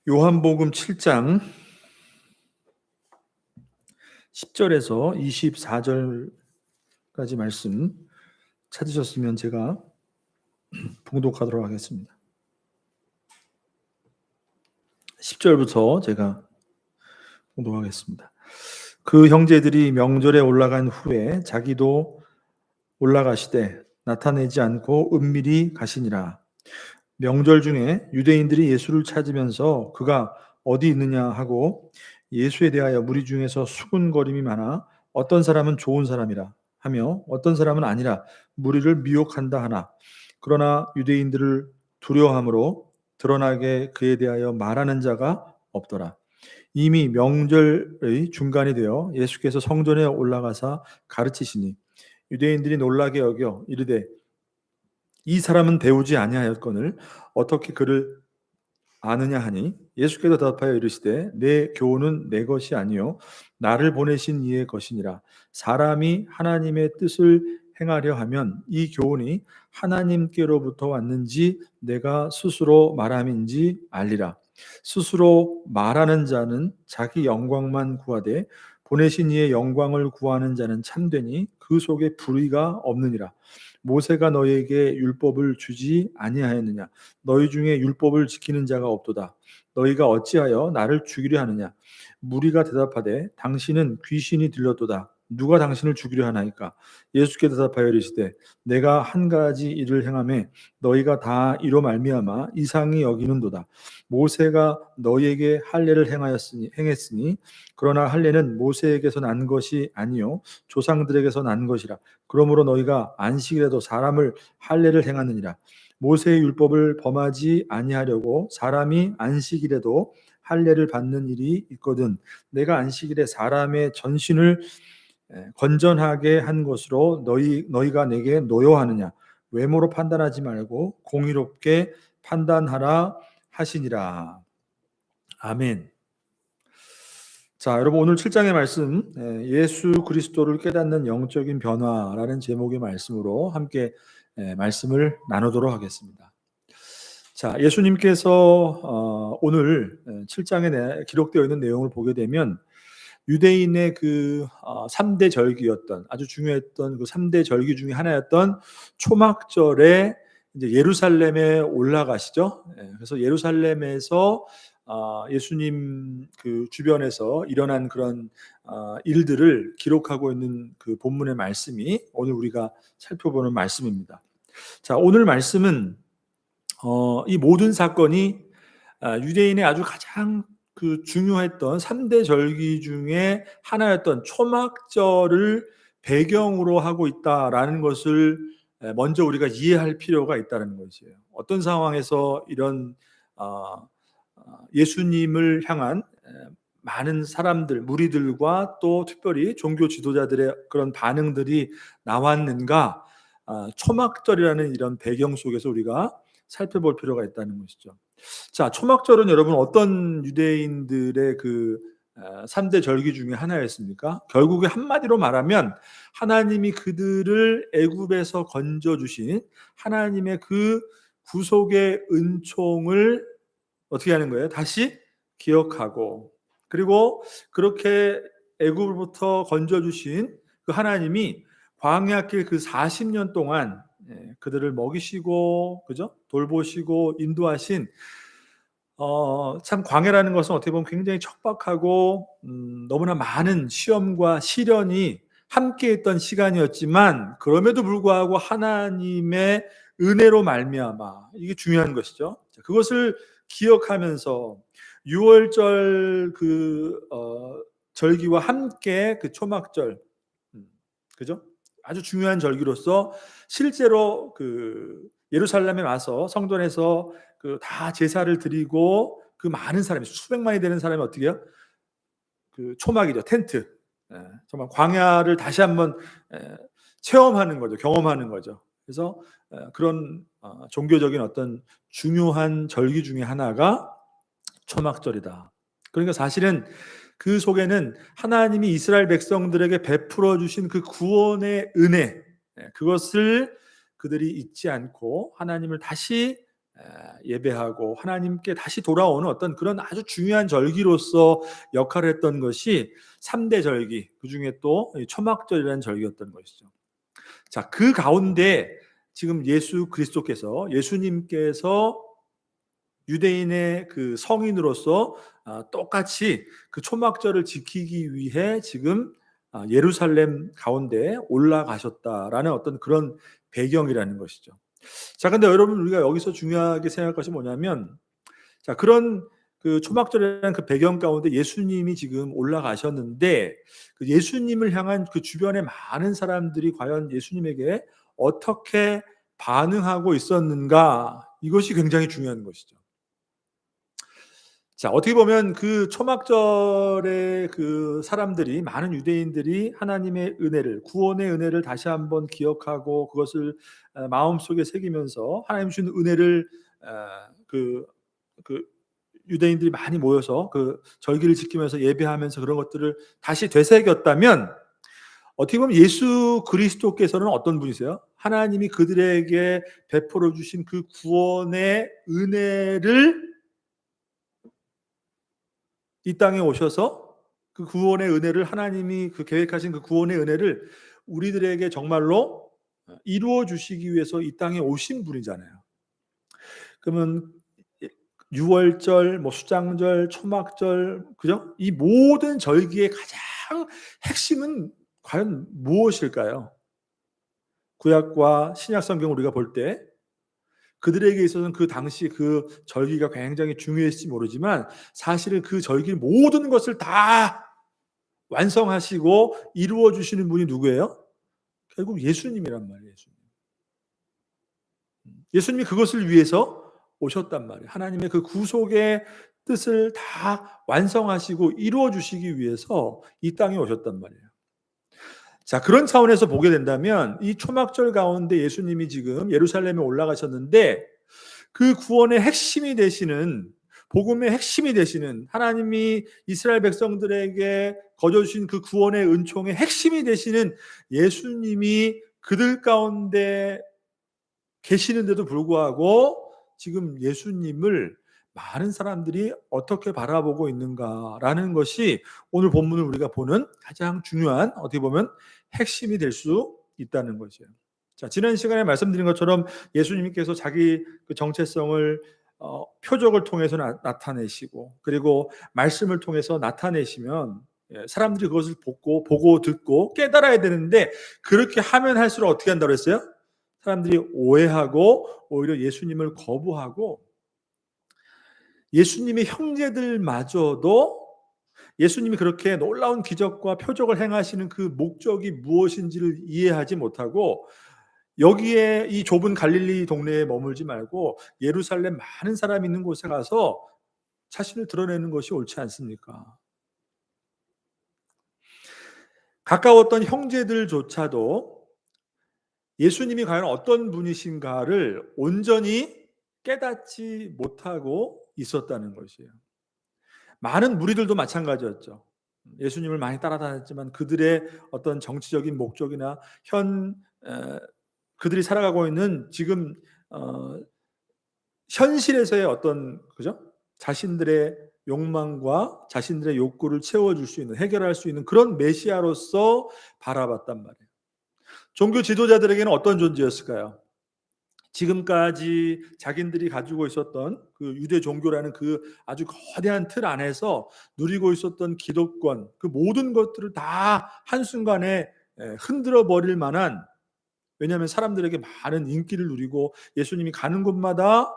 요한복음 7장 10절에서 24절까지 말씀 찾으셨으면 제가 봉독하도록 하겠습니다. 10절부터 제가 봉독하겠습니다. 그 형제들이 명절에 올라간 후에 자기도 올라가시되 나타내지 않고 은밀히 가시니라. 명절 중에 유대인들이 예수를 찾으면서 그가 어디 있느냐 하고 예수에 대하여 무리 중에서 수군거림이 많아 어떤 사람은 좋은 사람이라 하며 어떤 사람은 아니라 무리를 미혹한다 하나 그러나 유대인들을 두려워함으로 드러나게 그에 대하여 말하는 자가 없더라. 이미 명절의 중간이 되어 예수께서 성전에 올라가사 가르치시니 유대인들이 놀라게 여겨 이르되 이 사람은 배우지 아니하였거늘 어떻게 그를 아느냐 하니 예수께서 대답하여 이르시되 내 교훈은 내 것이 아니요 나를 보내신 이의 것이니라. 사람이 하나님의 뜻을 행하려 하면 이 교훈이 하나님께로부터 왔는지 내가 스스로 말함인지 알리라. 스스로 말하는 자는 자기 영광만 구하되 보내신 이의 영광을 구하는 자는 참되니 그 속에 불의가 없느니라. 모세가 너희에게 율법을 주지 아니하였느냐? 너희 중에 율법을 지키는 자가 없도다. 너희가 어찌하여 나를 죽이려 하느냐? 무리가 대답하되 당신은 귀신이 들렸도다. 누가 당신을 죽이려 하나이까? 예수께 대답하여 이르시되 내가 한 가지 일을 행하매 너희가 다 이로 말미암아 이상히 여기는도다. 모세가 너희에게 할례를 행했으니 그러나 할례는 모세에게서 난 것이 아니요 조상들에게서 난 것이라. 그러므로 너희가 안식일에도 사람을 할례를 행하느니라. 모세의 율법을 범하지 아니하려고 사람이 안식일에도 할례를 받는 일이 있거든 내가 안식일에 사람의 전신을 건전하게 한 것으로 너희가 내게 노여하느냐? 외모로 판단하지 말고 공의롭게 판단하라 하시니라. 아멘. 자, 여러분 오늘 7장의 말씀 예수 그리스도를 깨닫는 영적인 변화라는 제목의 말씀으로 함께 말씀을 나누도록 하겠습니다. 자, 예수님께서 오늘 7장에 기록되어 있는 내용을 보게 되면 유대인의 그 3대 절기였던 아주 중요했던 그 3대 절기 중에 하나였던 초막절에 이제 예루살렘에 올라가시죠. 그래서 예루살렘에서 예수님 그 주변에서 일어난 그런 일들을 기록하고 있는 그 본문의 말씀이 오늘 우리가 살펴보는 말씀입니다. 자, 오늘 말씀은 이 모든 사건이 유대인의 아주 가장 그 중요했던 3대 절기 중에 하나였던 초막절을 배경으로 하고 있다라는 것을 먼저 우리가 이해할 필요가 있다는 것이에요. 어떤 상황에서 이런 예수님을 향한 많은 사람들, 무리들과 또 특별히 종교 지도자들의 그런 반응들이 나왔는가? 초막절이라는 이런 배경 속에서 우리가 살펴볼 필요가 있다는 것이죠. 자, 초막절은 여러분 어떤 유대인들의 그 3대 절기 중에 하나였습니까? 결국에 한마디로 말하면 하나님이 그들을 애굽에서 건져 주신 하나님의 그 구속의 은총을 어떻게 하는 거예요? 다시 기억하고 그리고 그렇게 애굽으로부터 건져 주신 그 하나님이 광야길 그 40년 동안 그들을 먹이시고 그죠? 돌보시고 인도하신 참 광야라는 것은 어떻게 보면 굉장히 척박하고 너무나 많은 시험과 시련이 함께했던 시간이었지만 그럼에도 불구하고 하나님의 은혜로 말미암아 이게 중요한 것이죠. 그것을 기억하면서 6월절 그 절기와 함께 그 초막절 그죠? 아주 중요한 절기로서 실제로 그 예루살렘에 와서 성전에서 그 다 제사를 드리고 그 많은 사람이 수백만이 되는 사람이 어떻게 해요? 그 초막이죠. 텐트. 정말 광야를 다시 한번 체험하는 거죠. 경험하는 거죠. 그래서 그런 종교적인 어떤 중요한 절기 중에 하나가 초막절이다. 그러니까 사실은 그 속에는 하나님이 이스라엘 백성들에게 베풀어 주신 그 구원의 은혜 그것을 그들이 잊지 않고 하나님을 다시 예배하고 하나님께 다시 돌아오는 어떤 그런 아주 중요한 절기로서 역할을 했던 것이 3대 절기, 그중에 또 초막절이라는 절기였던 것이죠. 자, 그 가운데 지금 예수님께서 유대인의 그 성인으로서 똑같이 그 초막절을 지키기 위해 지금 예루살렘 가운데 올라가셨다라는 어떤 그런 배경이라는 것이죠. 자, 근데 여러분, 우리가 여기서 중요하게 생각할 것이 뭐냐면, 자, 그런 그 초막절이라는 그 배경 가운데 예수님이 지금 올라가셨는데, 그 예수님을 향한 그 주변의 많은 사람들이 과연 예수님에게 어떻게 반응하고 있었는가, 이것이 굉장히 중요한 것이죠. 자, 어떻게 보면 그 초막절에 그 사람들이, 많은 유대인들이 하나님의 은혜를, 구원의 은혜를 다시 한번 기억하고 그것을 마음속에 새기면서 하나님 주신 은혜를 그, 그 유대인들이 많이 모여서 그 절기를 지키면서 예배하면서 그런 것들을 다시 되새겼다면, 어떻게 보면 예수 그리스도께서는 어떤 분이세요? 하나님이 그들에게 베풀어 주신 그 구원의 은혜를 이 땅에 오셔서 그 구원의 은혜를, 하나님이 그 계획하신 그 구원의 은혜를 우리들에게 정말로 이루어 주시기 위해서 이 땅에 오신 분이잖아요. 그러면 유월절, 뭐 수장절, 초막절, 그죠? 이 모든 절기의 가장 핵심은 과연 무엇일까요? 구약과 신약 성경을 우리가 볼 때 그들에게 있어서는 그 당시 그 절기가 굉장히 중요했을지 모르지만, 사실은 그 절기 모든 것을 다 완성하시고 이루어 주시는 분이 누구예요? 결국 예수님이란 말이에요. 예수님이 그것을 위해서 오셨단 말이에요. 하나님의 그 구속의 뜻을 다 완성하시고 이루어 주시기 위해서 이 땅에 오셨단 말이에요. 자, 그런 차원에서 보게 된다면 이 초막절 가운데 예수님이 지금 예루살렘에 올라가셨는데, 그 구원의 핵심이 되시는, 복음의 핵심이 되시는, 하나님이 이스라엘 백성들에게 거저 주신 그 구원의 은총의 핵심이 되시는 예수님이 그들 가운데 계시는데도 불구하고 지금 예수님을 많은 사람들이 어떻게 바라보고 있는가라는 것이 오늘 본문을 우리가 보는 가장 중요한, 어떻게 보면 핵심이 될 수 있다는 거죠. 자, 지난 시간에 말씀드린 것처럼 예수님께서 자기 그 정체성을 표적을 통해서 나타내시고, 그리고 말씀을 통해서 나타내시면 사람들이 그것을 보고 듣고 깨달아야 되는데, 그렇게 하면 할수록 어떻게 한다고 했어요? 사람들이 오해하고 오히려 예수님을 거부하고, 예수님의 형제들마저도 예수님이 그렇게 놀라운 기적과 표적을 행하시는 그 목적이 무엇인지를 이해하지 못하고, 여기에 이 좁은 갈릴리 동네에 머물지 말고 예루살렘 많은 사람이 있는 곳에 가서 자신을 드러내는 것이 옳지 않습니까? 가까웠던 형제들조차도 예수님이 과연 어떤 분이신가를 온전히 깨닫지 못하고 있었다는 것이에요. 많은 무리들도 마찬가지였죠. 예수님을 많이 따라다녔지만 그들의 어떤 정치적인 목적이나 그들이 살아가고 있는 지금 현실에서의 어떤, 그죠? 자신들의 욕망과 자신들의 욕구를 채워줄 수 있는, 해결할 수 있는 그런 메시아로서 바라봤단 말이에요. 종교 지도자들에게는 어떤 존재였을까요? 지금까지 자기들이 가지고 있었던 그 유대 종교라는 그 아주 거대한 틀 안에서 누리고 있었던 기득권, 그 모든 것들을 다 한순간에 흔들어 버릴 만한, 왜냐하면 사람들에게 많은 인기를 누리고 예수님이 가는 곳마다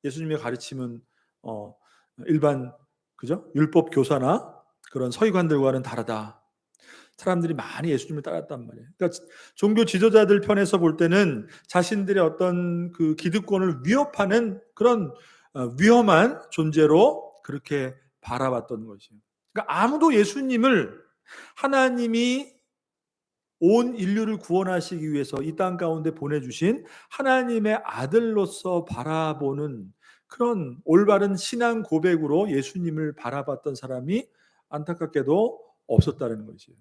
예수님의 가르침은 일반, 그죠? 율법 교사나 그런 서기관들과는 다르다. 사람들이 많이 예수님을 따랐단 말이에요. 그러니까 종교 지도자들 편에서 볼 때는 자신들의 어떤 그 기득권을 위협하는 그런 위험한 존재로 그렇게 바라봤던 것이에요. 그러니까 아무도 예수님을, 하나님이 온 인류를 구원하시기 위해서 이 땅 가운데 보내주신 하나님의 아들로서 바라보는 그런 올바른 신앙 고백으로 예수님을 바라봤던 사람이 안타깝게도 없었다는 것이에요.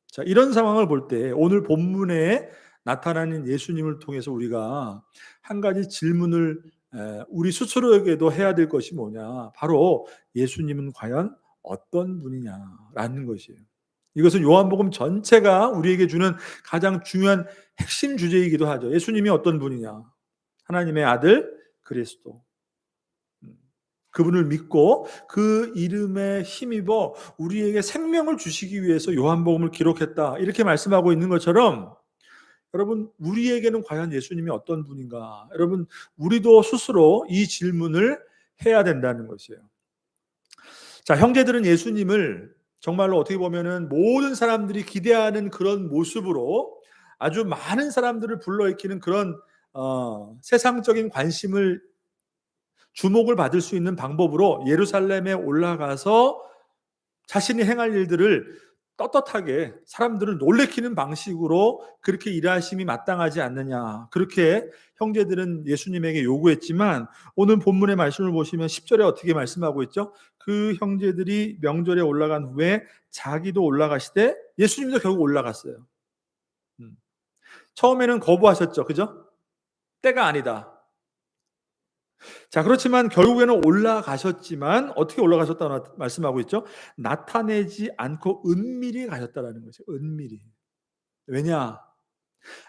자, 이런 상황을 볼 때 오늘 본문에 나타나는 예수님을 통해서 우리가 한 가지 질문을 우리 스스로에게도 해야 될 것이 뭐냐? 바로 예수님은 과연 어떤 분이냐라는 것이에요. 이것은 요한복음 전체가 우리에게 주는 가장 중요한 핵심 주제이기도 하죠. 예수님이 어떤 분이냐? 하나님의 아들 그리스도. 그분을 믿고 그 이름에 힘입어 우리에게 생명을 주시기 위해서 요한복음을 기록했다. 이렇게 말씀하고 있는 것처럼 여러분, 우리에게는 과연 예수님이 어떤 분인가? 여러분, 우리도 스스로 이 질문을 해야 된다는 것이에요. 자, 형제들은 예수님을 정말로 어떻게 보면은 모든 사람들이 기대하는 그런 모습으로 아주 많은 사람들을 불러일으키는 그런 세상적인 관심을 주목을 받을 수 있는 방법으로 예루살렘에 올라가서 자신이 행할 일들을 떳떳하게 사람들을 놀래키는 방식으로 그렇게 일하심이 마땅하지 않느냐. 그렇게 형제들은 예수님에게 요구했지만 오늘 본문의 말씀을 보시면 10절에 어떻게 말씀하고 있죠? 그 형제들이 명절에 올라간 후에 자기도 올라가시되 예수님도 결국 올라갔어요. 처음에는 거부하셨죠. 그죠? 때가 아니다. 자, 그렇지만 결국에는 올라가셨지만 어떻게 올라가셨다고 말씀하고 있죠? 나타내지 않고 은밀히 가셨다라는 거죠. 은밀히. 왜냐?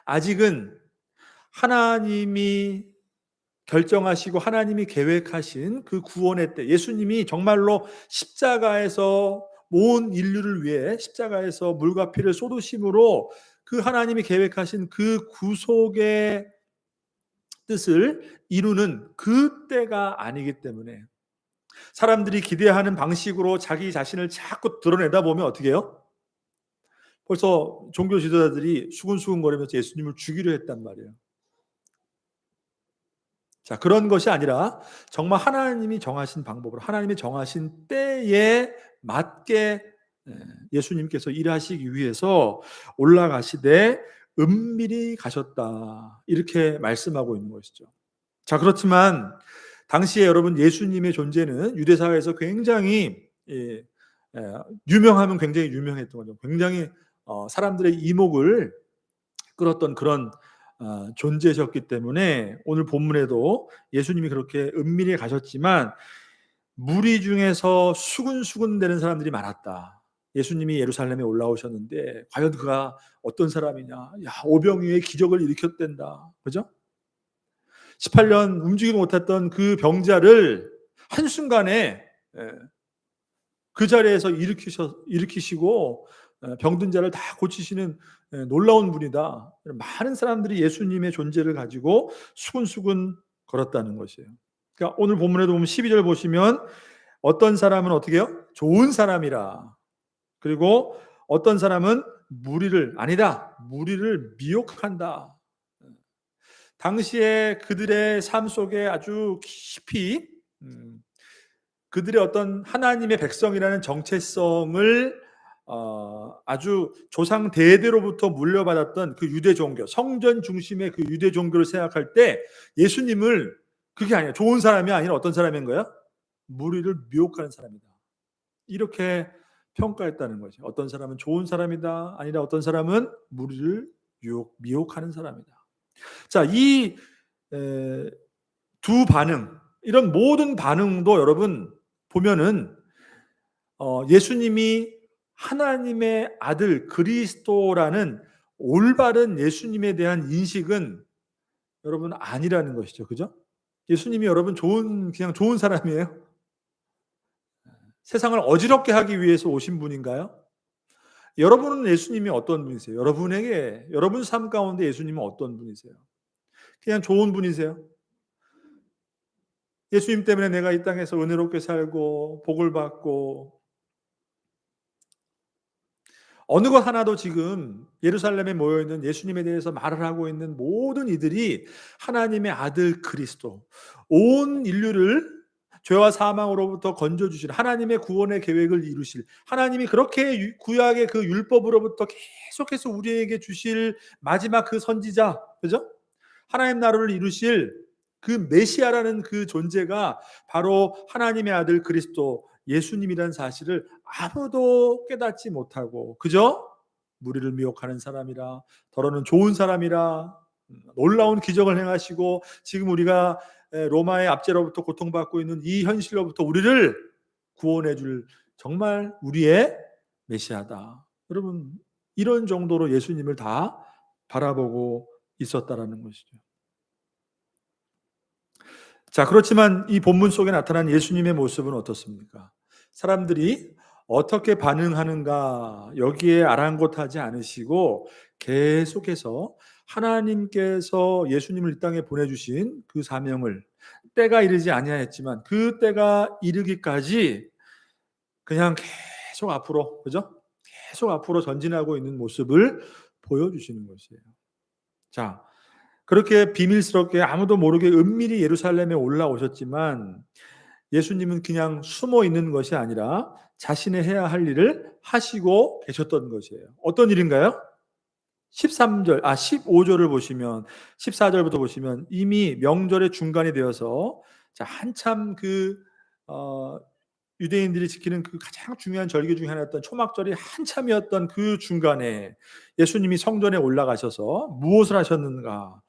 아직은 하나님이 결정하시고 하나님이 계획하신 그 구원의 때, 예수님이 정말로 십자가에서 온 인류를 위해 십자가에서 물과 피를 쏟으심으로 그 하나님이 계획하신 그 구속의 뜻을 이루는 그 때가 아니기 때문에 사람들이 기대하는 방식으로 자기 자신을 자꾸 드러내다 보면 어떻게 해요? 벌써 종교 지도자들이 수근수근거리면서 예수님을 죽이려 했단 말이에요. 자, 그런 것이 아니라 정말 하나님이 정하신 방법으로 하나님이 정하신 때에 맞게 예수님께서 일하시기 위해서 올라가시되 은밀히 가셨다. 이렇게 말씀하고 있는 것이죠. 자, 그렇지만 당시에 여러분 예수님의 존재는 유대사회에서 굉장히 유명하면 굉장히 유명했던 거죠. 굉장히 사람들의 이목을 끌었던 그런 존재셨기 때문에 오늘 본문에도 예수님이 그렇게 은밀히 가셨지만 무리 중에서 수군수군대는 사람들이 많았다. 예수님이 예루살렘에 올라오셨는데 과연 그가 어떤 사람이냐? 야, 오병이어의 기적을 일으켰댄다. 그죠? 18년 움직이지 못했던 그 병자를 한순간에 그 자리에서 일으키시고 병든 자를 다 고치시는 놀라운 분이다. 많은 사람들이 예수님의 존재를 가지고 수근수근 걸었다는 것이에요. 그러니까 오늘 본문에도 보면 12절 보시면 어떤 사람은 어떻게 해요? 좋은 사람이라. 그리고 어떤 사람은 무리를 미혹한다. 당시에 그들의 삶 속에 아주 깊이 그들의 어떤 하나님의 백성이라는 정체성을 아주 조상 대대로부터 물려받았던 그 유대 종교, 성전 중심의 그 유대 종교를 생각할 때 예수님을 그게 아니라 좋은 사람이 아니라 어떤 사람인 거야? 무리를 미혹하는 사람이다. 이렇게 평가했다는 거죠. 어떤 사람은 좋은 사람이다. 아니라 어떤 사람은 무리를 미혹하는 사람이다. 자, 이 두 반응, 이런 모든 반응도 여러분 보면은 예수님이 하나님의 아들 그리스도라는 올바른 예수님에 대한 인식은 여러분 아니라는 것이죠. 그죠? 예수님이 여러분 그냥 좋은 사람이에요? 세상을 어지럽게 하기 위해서 오신 분인가요? 여러분은 예수님이 어떤 분이세요? 여러분 삶 가운데 예수님은 어떤 분이세요? 그냥 좋은 분이세요? 예수님 때문에 내가 이 땅에서 은혜롭게 살고 복을 받고 어느 것 하나도 지금 예루살렘에 모여있는 예수님에 대해서 말을 하고 있는 모든 이들이 하나님의 아들 그리스도, 온 인류를 죄와 사망으로부터 건져주실 하나님의 구원의 계획을 이루실 하나님이 그렇게 구약의 그 율법으로부터 계속해서 우리에게 주실 마지막 그 선지자, 그죠? 하나님 나라를 이루실 그 메시아라는 그 존재가 바로 하나님의 아들 그리스도 예수님이라는 사실을 아무도 깨닫지 못하고, 그죠? 무리를 미혹하는 사람이라, 더러는 좋은 사람이라, 놀라운 기적을 행하시고 지금 우리가 로마의 압제로부터 고통받고 있는 이 현실로부터 우리를 구원해 줄 정말 우리의 메시아다. 여러분, 이런 정도로 예수님을 다 바라보고 있었다라는 것이죠. 자, 그렇지만 이 본문 속에 나타난 예수님의 모습은 어떻습니까? 사람들이 어떻게 반응하는가 여기에 아랑곳하지 않으시고 계속해서 하나님께서 예수님을 이 땅에 보내주신 그 사명을, 때가 이르지 아니하였지만 그 때가 이르기까지 그냥 계속 앞으로, 그죠? 계속 앞으로 전진하고 있는 모습을 보여주시는 것이에요. 자, 그렇게 비밀스럽게 아무도 모르게 은밀히 예루살렘에 올라오셨지만 예수님은 그냥 숨어 있는 것이 아니라 자신의 해야 할 일을 하시고 계셨던 것이에요. 어떤 일인가요? 15절을 보시면, 14절부터 보시면 이미 명절의 중간이 되어서, 자, 한참 유대인들이 지키는 그 가장 중요한 절기 중에 하나였던 초막절이 한참이었던 그 중간에 예수님이 성전에 올라가셔서 무엇을 하셨는가?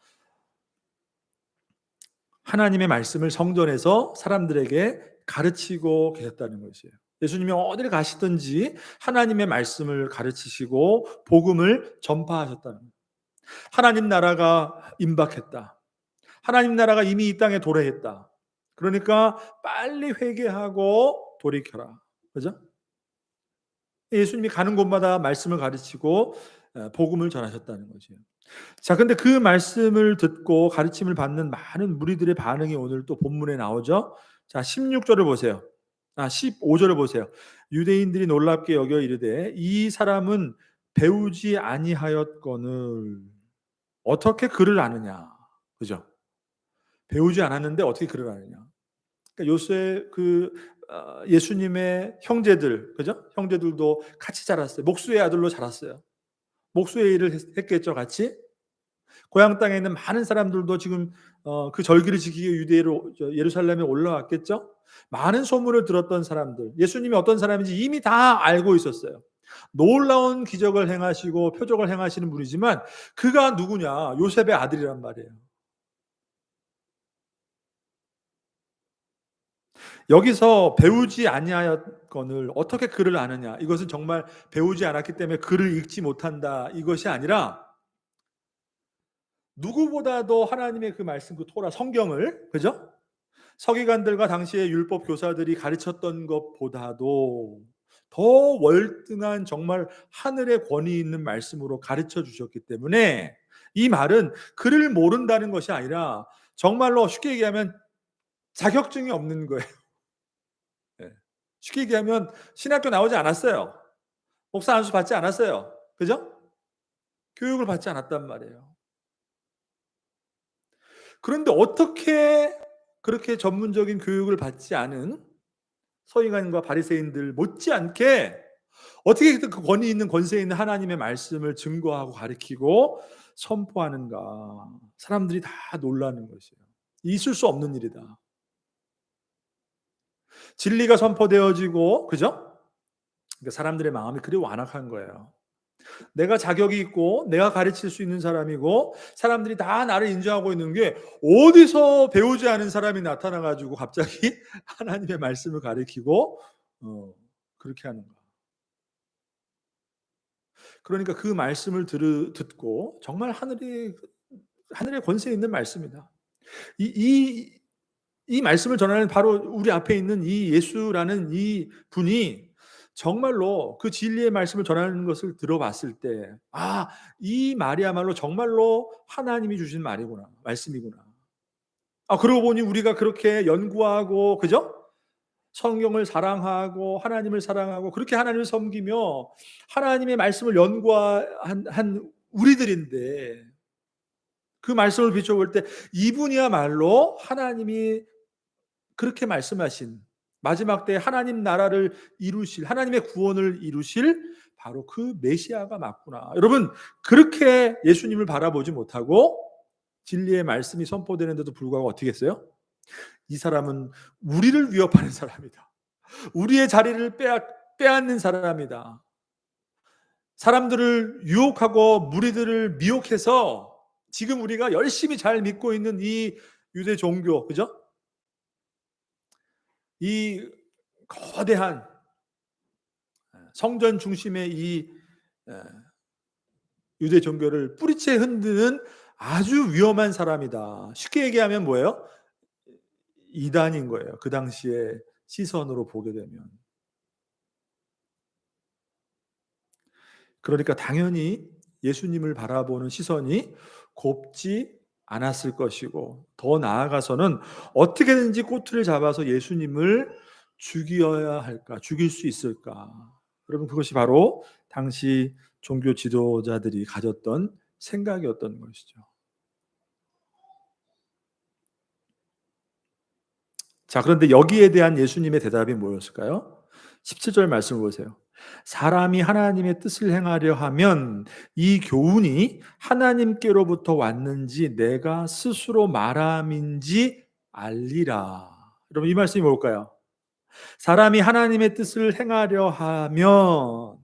하나님의 말씀을 성전에서 사람들에게 가르치고 계셨다는 것이에요. 예수님이 어디를 가시든지 하나님의 말씀을 가르치시고 복음을 전파하셨다는 거예요. 하나님 나라가 임박했다. 하나님 나라가 이미 이 땅에 도래했다. 그러니까 빨리 회개하고 돌이켜라. 그죠? 예수님이 가는 곳마다 말씀을 가르치고 복음을 전하셨다는 거죠. 자, 근데 그 말씀을 듣고 가르침을 받는 많은 무리들의 반응이 오늘 또 본문에 나오죠. 자, 16절을 보세요. 15절을 보세요. 유대인들이 놀랍게 여겨 이르되 이 사람은 배우지 아니하였거늘 어떻게 글을 아느냐. 그죠? 배우지 않았는데 어떻게 글을 아느냐. 그러니까 요새 예수님의 형제들, 그죠? 형제들도 같이 자랐어요. 목수의 아들로 자랐어요. 목수의 일을 했겠죠, 같이. 고향 땅에 있는 많은 사람들도 지금 그 절기를 지키기 유대로 예루살렘에 올라왔겠죠. 많은 소문을 들었던 사람들, 예수님이 어떤 사람인지 이미 다 알고 있었어요. 놀라운 기적을 행하시고 표적을 행하시는 분이지만 그가 누구냐? 요셉의 아들이란 말이에요. 여기서 배우지 아니하였거늘 어떻게 글을 아느냐? 이것은 정말 배우지 않았기 때문에 글을 읽지 못한다, 이것이 아니라 누구보다도 하나님의 그 말씀, 그 토라 성경을, 그죠? 서기관들과 당시의 율법 교사들이 가르쳤던 것보다도 더 월등한 정말 하늘의 권위 있는 말씀으로 가르쳐 주셨기 때문에 이 말은 글을 모른다는 것이 아니라 정말로 쉽게 얘기하면 자격증이 없는 거예요. 예. 쉽게 얘기하면 신학교 나오지 않았어요. 목사 안수 받지 않았어요. 그죠? 교육을 받지 않았단 말이에요. 그런데 어떻게 그렇게 전문적인 교육을 받지 않은 서기관과 바리새인들 못지않게 어떻게 그 권위 있는 권세 있는 하나님의 말씀을 증거하고 가르치고 선포하는가? 사람들이 다 놀라는 것이에요. 있을 수 없는 일이다. 진리가 선포되어지고, 그죠? 그러니까 사람들의 마음이 그리 완악한 거예요. 내가 자격이 있고 내가 가르칠 수 있는 사람이고 사람들이 다 나를 인정하고 있는 게 어디서 배우지 않은 사람이 나타나가지고 갑자기 하나님의 말씀을 가르치고 그렇게 하는가. 그러니까 그 말씀을 듣고 정말 하늘의 권세 있는 말씀이다. 이 말씀을 전하는 바로 우리 앞에 있는 이 예수라는 이 분이 정말로 그 진리의 말씀을 전하는 것을 들어봤을 때, 이 말이야말로 정말로 하나님이 주신 말이구나, 말씀이구나. 그러고 보니 우리가 그렇게 연구하고, 그죠? 성경을 사랑하고 하나님을 사랑하고 그렇게 하나님을 섬기며 하나님의 말씀을 연구한 우리들인데 그 말씀을 비춰볼 때 이분이야말로 하나님이 그렇게 말씀하신 마지막 때 하나님 나라를 이루실, 하나님의 구원을 이루실 바로 그 메시아가 맞구나. 여러분, 그렇게 예수님을 바라보지 못하고 진리의 말씀이 선포되는데도 불구하고 어떻게 했어요? 이 사람은 우리를 위협하는 사람이다. 우리의 자리를 빼앗는 사람이다. 사람들을 유혹하고 무리들을 미혹해서 지금 우리가 열심히 잘 믿고 있는 이 유대 종교, 그죠? 이 거대한 성전 중심의 이 유대 종교를 뿌리채 흔드는 아주 위험한 사람이다. 쉽게 얘기하면 뭐예요? 이단인 거예요. 그 당시에 시선으로 보게 되면. 그러니까 당연히 예수님을 바라보는 시선이 곱지 않았을 것이고, 더 나아가서는 어떻게든지 꼬투리를 잡아서 예수님을 죽여야 할까, 죽일 수 있을까. 여러분, 그것이 바로 당시 종교 지도자들이 가졌던 생각이었던 것이죠. 자, 그런데 여기에 대한 예수님의 대답이 뭐였을까요? 17절 말씀을 보세요. 사람이 하나님의 뜻을 행하려 하면 이 교훈이 하나님께로부터 왔는지 내가 스스로 말함인지 알리라. 여러분, 이 말씀이 뭘까요? 사람이 하나님의 뜻을 행하려 하면,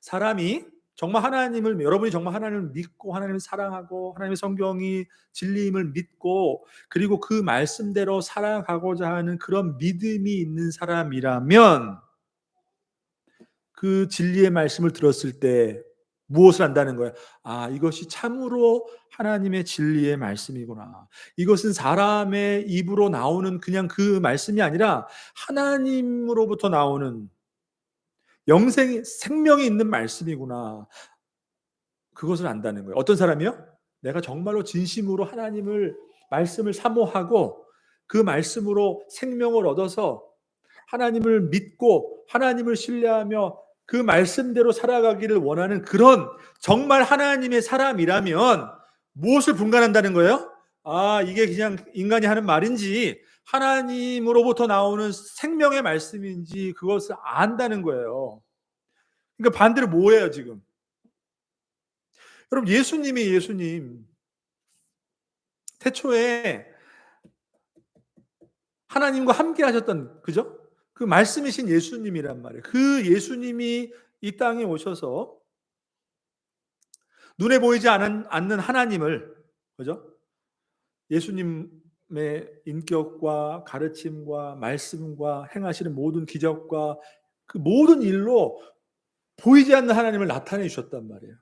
사람이 정말 하나님을, 여러분이 정말 하나님을 믿고 하나님을 사랑하고 하나님의 성경이 진리임을 믿고 그리고 그 말씀대로 살아가고자 하는 그런 믿음이 있는 사람이라면, 그 진리의 말씀을 들었을 때 무엇을 안다는 거예요? 아, 이것이 참으로 하나님의 진리의 말씀이구나. 이것은 사람의 입으로 나오는 그냥 그 말씀이 아니라 하나님으로부터 나오는 생명이 있는 말씀이구나. 그것을 안다는 거예요. 어떤 사람이요? 내가 정말로 진심으로 하나님을 말씀을 사모하고 그 말씀으로 생명을 얻어서 하나님을 믿고 하나님을 신뢰하며 그 말씀대로 살아가기를 원하는 그런 정말 하나님의 사람이라면 무엇을 분간한다는 거예요? 아, 이게 그냥 인간이 하는 말인지 하나님으로부터 나오는 생명의 말씀인지 그것을 안다는 거예요. 그러니까 반대로 뭐예요, 지금? 여러분, 예수님. 태초에 하나님과 함께 하셨던, 그죠? 그 말씀이신 예수님이란 말이에요. 그 예수님이 이 땅에 오셔서 눈에 보이지 않는 하나님을, 그죠? 예수님의 인격과 가르침과 말씀과 행하시는 모든 기적과 그 모든 일로 보이지 않는 하나님을 나타내 주셨단 말이에요.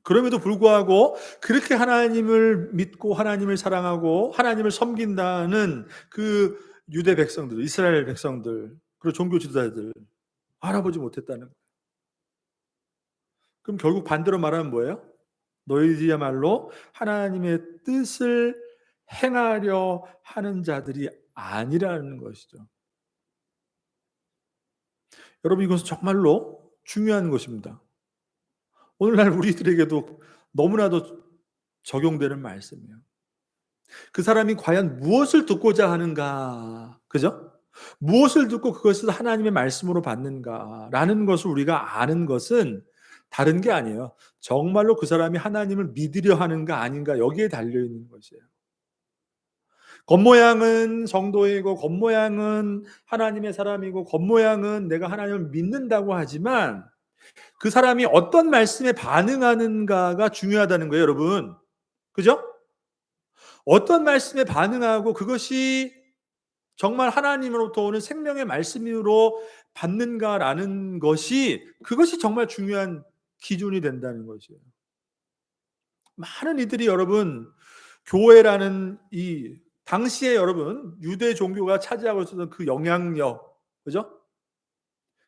그럼에도 불구하고 그렇게 하나님을 믿고 하나님을 사랑하고 하나님을 섬긴다는 그 유대 백성들, 이스라엘 백성들, 그리고 종교 지도자들 알아보지 못했다는 거예요. 그럼 결국 반대로 말하면 뭐예요? 너희들이야말로 하나님의 뜻을 행하려 하는 자들이 아니라는 것이죠. 여러분, 이것은 정말로 중요한 것입니다. 오늘날 우리들에게도 너무나도 적용되는 말씀이에요. 그 사람이 과연 무엇을 듣고자 하는가, 그죠? 무엇을 듣고 그것을 하나님의 말씀으로 받는가라는 것을 우리가 아는 것은 다른 게 아니에요. 정말로 그 사람이 하나님을 믿으려 하는가 아닌가, 여기에 달려 있는 것이에요. 겉모양은 성도이고 겉모양은 하나님의 사람이고 겉모양은 내가 하나님을 믿는다고 하지만 그 사람이 어떤 말씀에 반응하는가가 중요하다는 거예요, 여러분. 그죠? 어떤 말씀에 반응하고 그것이 정말 하나님으로부터 오는 생명의 말씀으로 받는가라는 것이, 그것이 정말 중요한 기준이 된다는 것이에요. 많은 이들이 여러분, 교회라는 이 당시에 여러분 유대 종교가 차지하고 있었던 그 영향력, 그죠?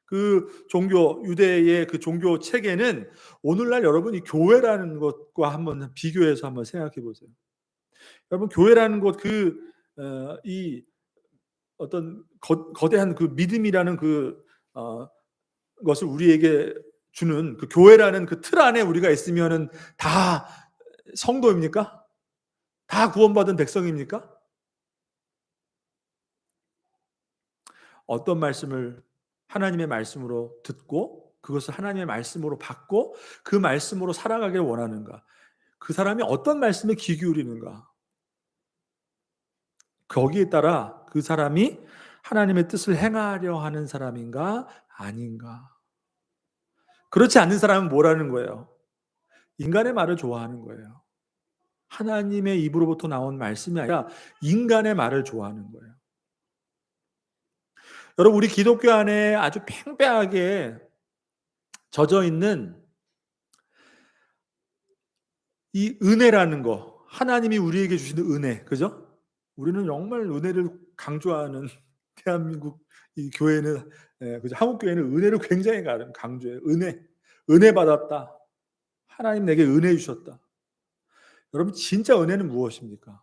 그 종교, 유대의 그 종교 체계는 오늘날 여러분 이 교회라는 것과 한번 비교해서 한번 생각해 보세요. 여러분, 교회라는 것, 이 어떤 거대한 그 믿음이라는 어, 것을 우리에게 주는 그 교회라는 그 틀 안에 우리가 있으면은 다 성도입니까? 다 구원받은 백성입니까? 어떤 말씀을 하나님의 말씀으로 듣고 그것을 하나님의 말씀으로 받고 그 말씀으로 살아가길 원하는가? 그 사람이 어떤 말씀에 귀 기울이는가? 거기에 따라 그 사람이 하나님의 뜻을 행하려 하는 사람인가 아닌가? 그렇지 않는 사람은 뭐라는 거예요? 인간의 말을 좋아하는 거예요. 하나님의 입으로부터 나온 말씀이 아니라 인간의 말을 좋아하는 거예요. 여러분, 우리 기독교 안에 아주 팽배하게 젖어 있는 이 은혜라는 거, 하나님이 우리에게 주시는 은혜, 그죠? 우리는 정말 은혜를 강조하는 대한민국 이 교회는, 그죠? 한국 교회는 은혜를 굉장히 강조해요. 은혜 받았다. 하나님 내게 은혜 주셨다. 여러분, 진짜 은혜는 무엇입니까?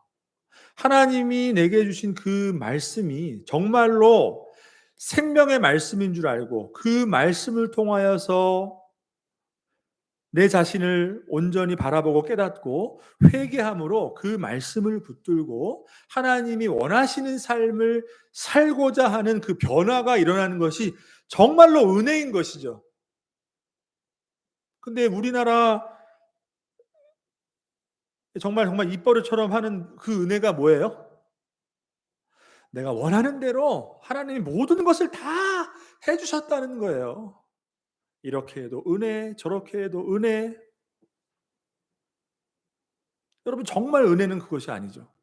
하나님이 내게 주신 그 말씀이 정말로 생명의 말씀인 줄 알고 그 말씀을 통하여서 내 자신을 온전히 바라보고 깨닫고 회개함으로 그 말씀을 붙들고 하나님이 원하시는 삶을 살고자 하는 그 변화가 일어나는 것이 정말로 은혜인 것이죠. 근데 우리나라 정말 입버릇처럼 하는 그 은혜가 뭐예요? 내가 원하는 대로 하나님이 모든 것을 다 해주셨다는 거예요. 이렇게 해도 은혜, 저렇게 해도 은혜. 여러분, 정말 은혜는 그것이 아니죠.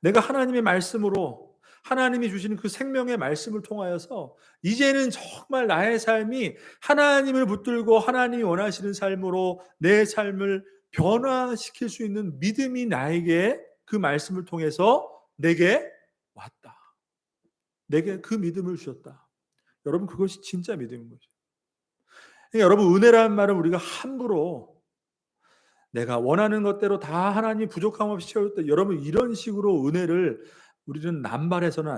내가 하나님의 말씀으로 하나님이 주시는 그 생명의 말씀을 통하여서 이제는 정말 나의 삶이 하나님을 붙들고 하나님이 원하시는 삶으로 내 삶을 변화시킬 수 있는 믿음이 나에게 그 말씀을 통해서 내게 왔다. 내게 그 믿음을 주셨다. 여러분, 그것이 진짜 믿음인 거죠. 그러니까 여러분, 은혜라는 말은 우리가 함부로 내가 원하는 것대로 다 하나님 부족함 없이 채웠다. 여러분, 이런 식으로 은혜를 우리는 남발해서는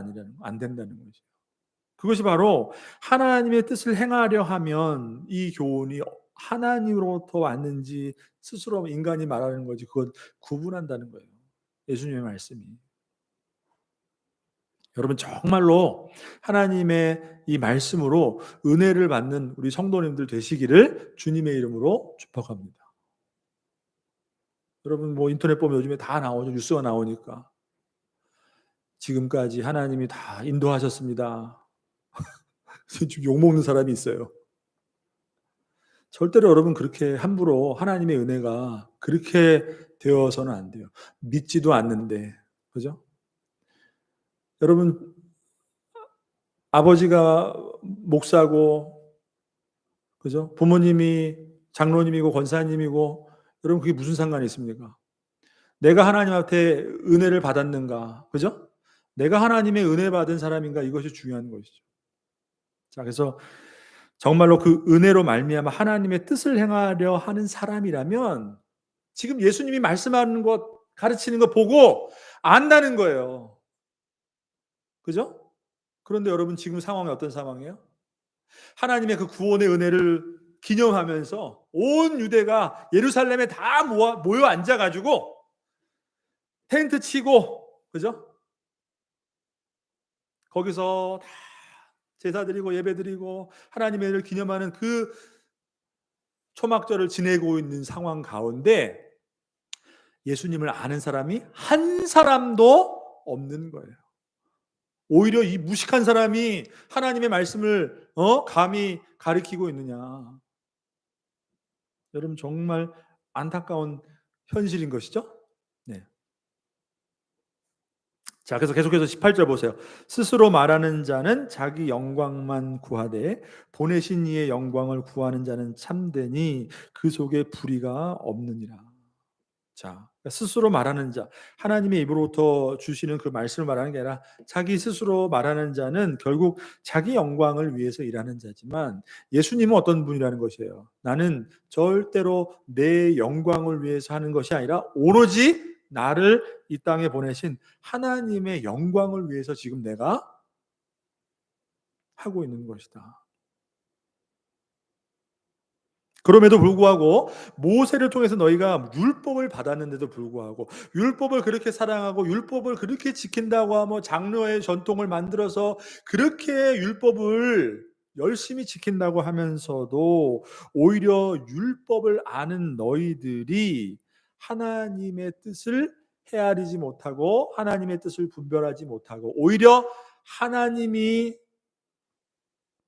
안 된다는 거죠. 그것이 바로 하나님의 뜻을 행하려 하면 이 교훈이 하나님으로부터 왔는지 스스로 인간이 말하는 거지 그건 구분한다는 거예요. 예수님의 말씀이. 여러분, 정말로 하나님의 이 말씀으로 은혜를 받는 우리 성도님들 되시기를 주님의 이름으로 축복합니다. 여러분, 뭐 인터넷 보면 요즘에 다 나오죠. 뉴스가 나오니까. 지금까지 하나님이 다 인도하셨습니다. 지금 욕먹는 사람이 있어요. 절대로 여러분 그렇게 함부로 하나님의 은혜가 그렇게 되어서는 안 돼요. 믿지도 않는데. 그죠? 여러분, 아버지가 목사고, 그죠? 부모님이 장로님이고 권사님이고, 여러분 그게 무슨 상관이 있습니까? 내가 하나님한테 은혜를 받았는가? 그죠? 내가 하나님의 은혜 받은 사람인가? 이것이 중요한 것이죠. 자, 그래서 정말로 그 은혜로 말미암아 하나님의 뜻을 행하려 하는 사람이라면 지금 예수님이 말씀하는 것, 가르치는 것 보고 안다는 거예요. 그죠? 그런데 여러분, 지금 상황이 어떤 상황이에요? 하나님의 그 구원의 은혜를 기념하면서 온 유대가 예루살렘에 다 모여 앉아가지고 텐트 치고, 그죠? 거기서 다 제사 드리고 예배 드리고 하나님의 은혜를 기념하는 그 초막절을 지내고 있는 상황 가운데 예수님을 아는 사람이 한 사람도 없는 거예요. 오히려 이 무식한 사람이 하나님의 말씀을 감히 가리키고 있느냐. 여러분, 정말 안타까운 현실인 것이죠. 네. 자, 그래서 계속해서 18절 보세요. 스스로 말하는 자는 자기 영광만 구하되 보내신 이의 영광을 구하는 자는 참되니 그 속에 불의가 없느니라. 자, 스스로 말하는 자, 하나님의 입으로부터 주시는 그 말씀을 말하는 게 아니라 자기 스스로 말하는 자는 결국 자기 영광을 위해서 일하는 자지만 예수님은 어떤 분이라는 것이에요. 나는 절대로 내 영광을 위해서 하는 것이 아니라 오로지 나를 이 땅에 보내신 하나님의 영광을 위해서 지금 내가 하고 있는 것이다. 그럼에도 불구하고 모세를 통해서 너희가 율법을 받았는데도 불구하고 율법을 그렇게 사랑하고 율법을 그렇게 지킨다고 하며 장로의 전통을 만들어서 그렇게 율법을 열심히 지킨다고 하면서도 오히려 율법을 아는 너희들이 하나님의 뜻을 헤아리지 못하고 하나님의 뜻을 분별하지 못하고 오히려 하나님이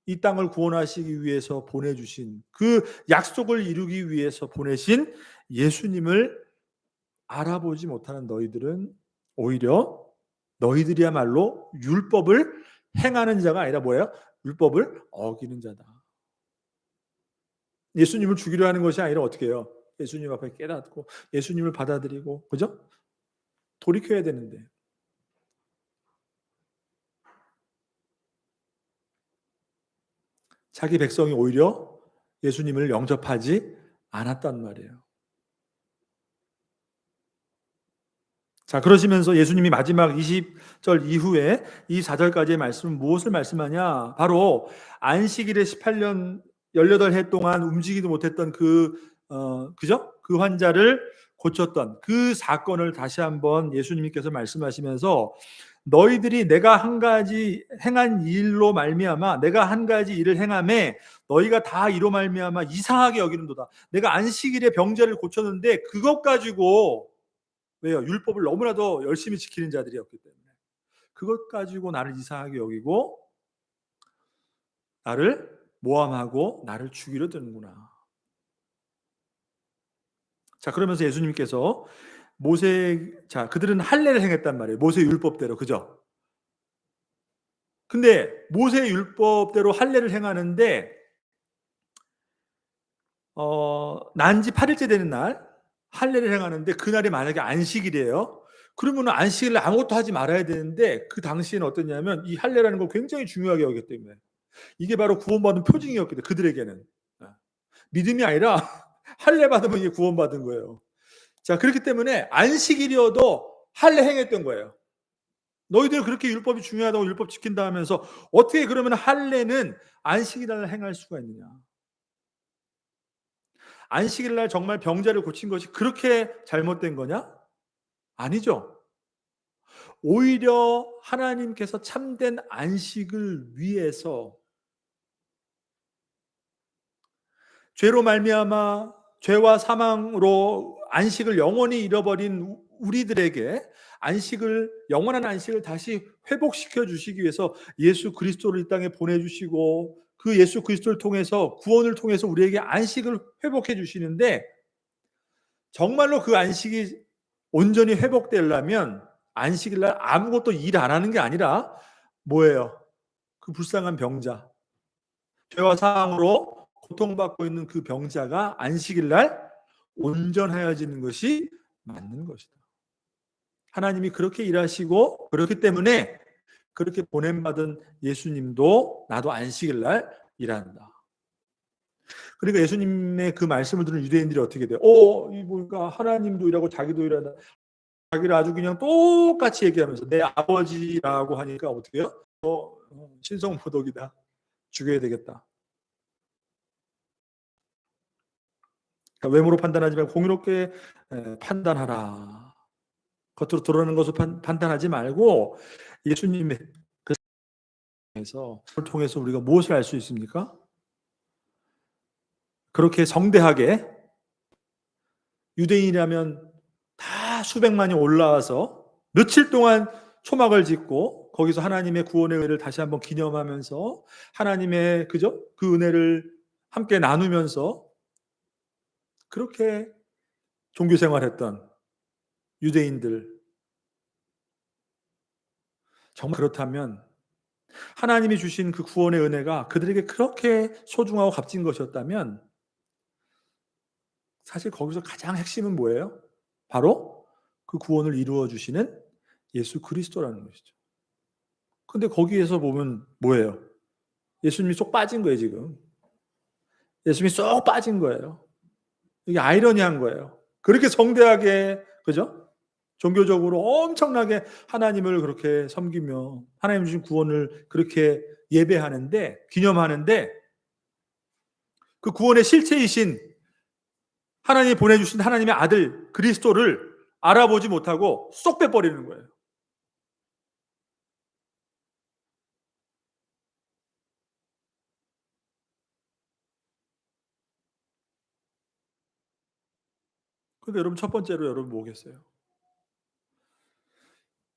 이 땅을 구원하시기 위해서 보내주신, 그 약속을 이루기 위해서 보내신 예수님을 알아보지 못하는 너희들은 오히려 너희들이야말로 율법을 행하는 자가 아니라 뭐예요? 율법을 어기는 자다. 예수님을 죽이려 하는 것이 아니라 어떻게 해요? 예수님 앞에 깨닫고 예수님을 받아들이고, 그죠? 돌이켜야 되는데 자기 백성이 오히려 예수님을 영접하지 않았단 말이에요. 자, 그러시면서 예수님이 마지막 20절 이후에 이 4절까지의 말씀은 무엇을 말씀하냐? 바로 안식일에 18년 18해 동안 움직이지 못했던 그죠? 그 환자를 고쳤던 그 사건을 다시 한번 예수님께서 말씀하시면서, 너희들이 내가 한 가지 행한 일로 말미암아, 내가 한 가지 일을 행함에 너희가 다 이로 말미암아 이상하게 여기는도다. 내가 안식일에 병자를 고쳤는데 그것 가지고, 왜요? 율법을 너무나도 열심히 지키는 자들이었기 때문에 그것 가지고 나를 이상하게 여기고 나를 모함하고 나를 죽이려 드는구나. 자, 그러면서 예수님께서 그들은 할례를 행했단 말이에요. 모세 율법대로, 그죠? 근데 모세 율법대로 할례를 행하는데 난지 8일째 되는 날 할례를 행하는데, 그날이 만약에 안식일이에요. 그러면 안식일에 아무것도 하지 말아야 되는데, 그 당시에는 어떠냐면 이 할례라는 걸 굉장히 중요하게 여겼기 때문에, 이게 바로 구원받은 표징이었기 때문에 그들에게는 믿음이 아니라 할례 받으면 이게 구원받은 거예요. 자, 그렇기 때문에 안식일이어도 할례 행했던 거예요. 너희들 그렇게 율법이 중요하다고 율법 지킨다 하면서 어떻게 그러면 할례는 안식일날 행할 수가 있느냐? 안식일날 정말 병자를 고친 것이 그렇게 잘못된 거냐? 아니죠. 오히려 하나님께서 참된 안식을 위해서 죄로 말미암아 죄와 사망으로 안식을 영원히 잃어버린 우리들에게 영원한 안식을 다시 회복시켜 주시기 위해서 예수 그리스도를 이 땅에 보내주시고, 그 예수 그리스도를 통해서 구원을 통해서 우리에게 안식을 회복해 주시는데, 정말로 그 안식이 온전히 회복되려면 안식일날 아무것도 일 안 하는 게 아니라 뭐예요? 그 불쌍한 병자, 죄와 사망으로 고통받고 있는 그 병자가 안식일날 온전하여지는 것이 맞는 것이다. 하나님이 그렇게 일하시고, 그렇기 때문에 그렇게 보냄받은 예수님도 나도 안식일날 일한다. 그러니까 예수님의 그 말씀을 들은 유대인들이 어떻게 돼요? 이 보니까 하나님도 일하고 자기도 일한다. 자기를 아주 그냥 똑같이 얘기하면서 내 아버지라고 하니까 어떻게 해요? 신성모독이다. 죽여야 되겠다. 그러니까 외모로 판단하지 말고 공의롭게 판단하라. 겉으로 드러나는 것을 판단하지 말고 예수님의 그 통해서 우리가 무엇을 알 수 있습니까? 그렇게 성대하게 유대인이라면 다 수백만이 올라와서 며칠 동안 초막을 짓고 거기서 하나님의 구원의 은혜를 다시 한번 기념하면서 하나님의 그 은혜를 함께 나누면서 그렇게 종교 생활했던 유대인들, 정말 그렇다면 하나님이 주신 그 구원의 은혜가 그들에게 그렇게 소중하고 값진 것이었다면, 사실 거기서 가장 핵심은 뭐예요? 바로 그 구원을 이루어 주시는 예수 그리스도라는 것이죠. 근데 거기에서 보면 뭐예요? 예수님이 쏙 빠진 거예요, 지금. 예수님이 쏙 빠진 거예요. 이게 아이러니한 거예요. 그렇게 성대하게, 그죠? 종교적으로 엄청나게 하나님을 그렇게 섬기며 하나님 주신 구원을 그렇게 예배하는데, 기념하는데, 그 구원의 실체이신 하나님이 보내주신 하나님의 아들 그리스도를 알아보지 못하고 쏙 빼버리는 거예요. 근데 여러분, 첫 번째로 여러분 뭐겠어요?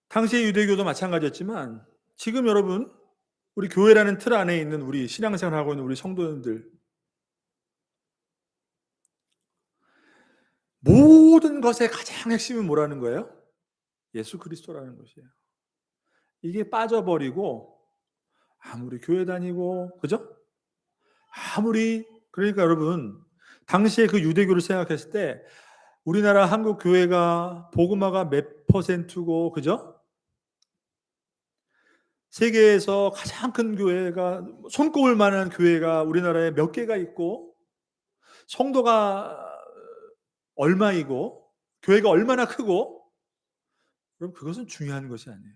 당시의 유대교도 마찬가지였지만 지금 여러분 우리 교회라는 틀 안에 있는 우리 신앙생활하고 있는 우리 성도님들, 모든 것의 가장 핵심은 뭐라는 거예요? 예수 그리스도라는 것이에요. 이게 빠져버리고 아무리 교회 다니고, 그죠? 아무리, 그러니까 여러분, 당시에 그 유대교를 생각했을 때 우리나라 한국 교회가 복음화가 몇 퍼센트고, 그죠? 세계에서 가장 큰 교회가, 손꼽을 만한 교회가 우리나라에 몇 개가 있고, 성도가 얼마이고, 교회가 얼마나 크고, 그럼 그것은 중요한 것이 아니에요.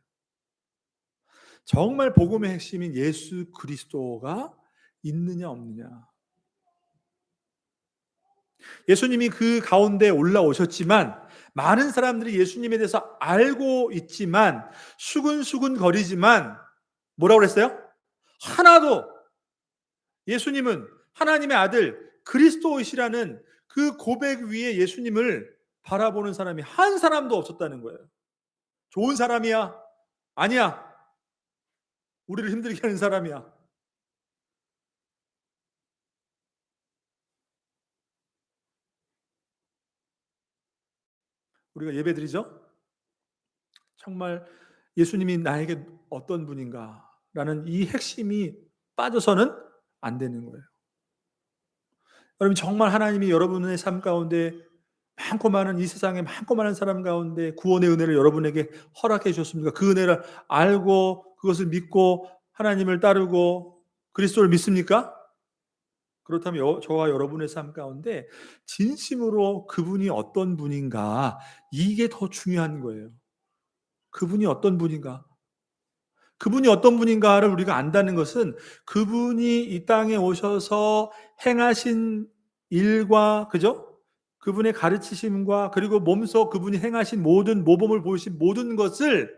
정말 복음의 핵심인 예수 그리스도가 있느냐 없느냐. 예수님이 그 가운데 올라오셨지만 많은 사람들이 예수님에 대해서 알고 있지만 수근수근 거리지만 뭐라고 그랬어요? 하나도 예수님은 하나님의 아들 그리스도이시라는 그 고백 위에 예수님을 바라보는 사람이 한 사람도 없었다는 거예요. 좋은 사람이야? 아니야. 우리를 힘들게 하는 사람이야. 우리가 예배드리죠? 정말 예수님이 나에게 어떤 분인가 라는 이 핵심이 빠져서는 안 되는 거예요. 여러분, 정말 하나님이 여러분의 삶 가운데 많고 많은, 이 세상에 많고 많은 사람 가운데 구원의 은혜를 여러분에게 허락해 주셨습니까? 그 은혜를 알고 그것을 믿고 하나님을 따르고 그리스도를 믿습니까? 그렇다면 저와 여러분의 삶 가운데 진심으로 그분이 어떤 분인가, 이게 더 중요한 거예요. 그분이 어떤 분인가? 그분이 어떤 분인가를 우리가 안다는 것은 그분이 이 땅에 오셔서 행하신 일과, 그죠? 그분의 가르치심과, 그리고 몸소 그분이 행하신 모든 모범을 보이신 모든 것을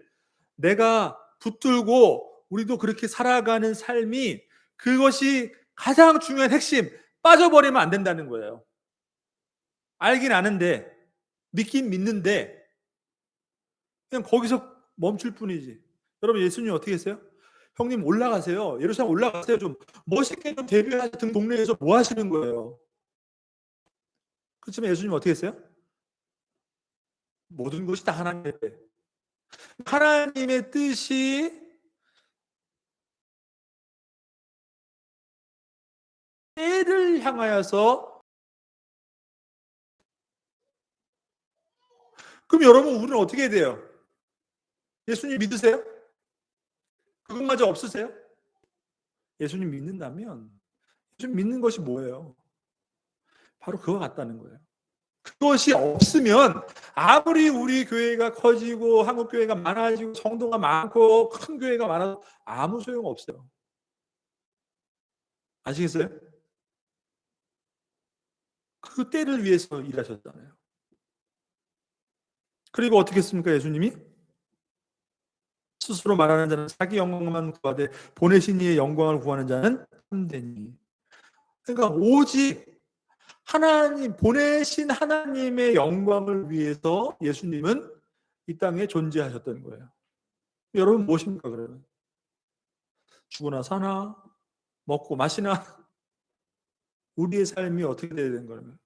내가 붙들고 우리도 그렇게 살아가는 삶이, 그것이 가장 중요한 핵심, 빠져버리면 안 된다는 거예요. 알긴 아는데, 믿긴 믿는데 그냥 거기서 멈출 뿐이지. 여러분, 예수님 어떻게 했어요? 형님 올라가세요. 예루살렘 올라가세요. 좀 멋있게 좀 데뷔하세요. 등 동네에서 뭐 하시는 거예요? 그렇지만 예수님 어떻게 했어요? 모든 것이 다 하나님의 뜻. 하나님의 뜻이 때를 향하여서. 그럼 여러분, 우리는 어떻게 해야 돼요? 예수님 믿으세요? 그것마저 없으세요? 예수님 믿는다면, 예수님 믿는 것이 뭐예요? 바로 그거 같다는 거예요. 그것이 없으면 아무리 우리 교회가 커지고 한국 교회가 많아지고 성도가 많고 큰 교회가 많아도 아무 소용 없어요. 아시겠어요? 그 때를 위해서 일하셨잖아요. 그리고 어떻게 했습니까, 예수님이? 스스로 말하는 자는 자기 영광만 구하되 보내신 이의 영광을 구하는 자는 참되니. 그러니까 오직 하나님, 보내신 하나님의 영광을 위해서 예수님은 이 땅에 존재하셨던 거예요. 여러분, 무엇입니까, 그러면? 죽으나 사나 먹고 마시나 우리의 삶이 어떻게 되야 되는 거냐면